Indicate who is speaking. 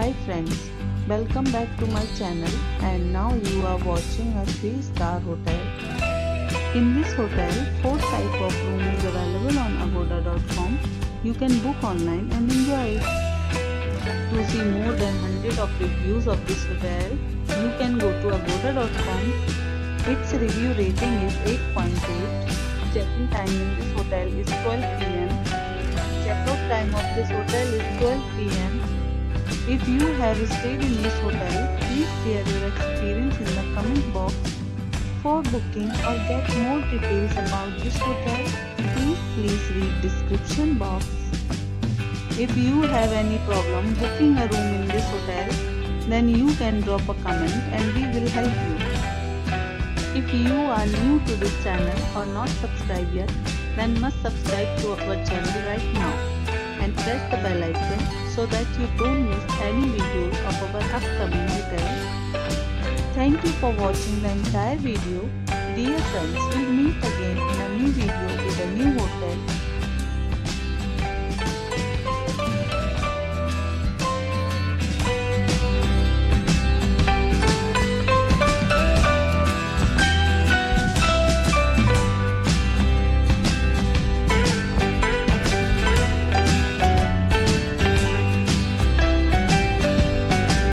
Speaker 1: Hi friends, welcome back to my channel and now you are watching a 3-star hotel. In this hotel, 4 type of room is available on agoda.com. You can book online and enjoy it. To see more than 100 of reviews of this hotel, you can go to agoda.com. Its review rating is 8.8. Check-in time in this hotel is 12 pm. Check-out time of this hotel is 12 pm. If you have stayed in this hotel, please share your experience in the comment box. For booking or get more details about this hotel, please read description box. If you have any problem booking a room in this hotel, then you can drop a comment and we will help you. If you are new to this channel or not subscribed yet, then must subscribe to our channel right now and press the bell icon so that you don't miss any videos of our upcoming hotels. Thank you for watching the entire video. Dear friends, we'll meet again in a new video with a new hotel.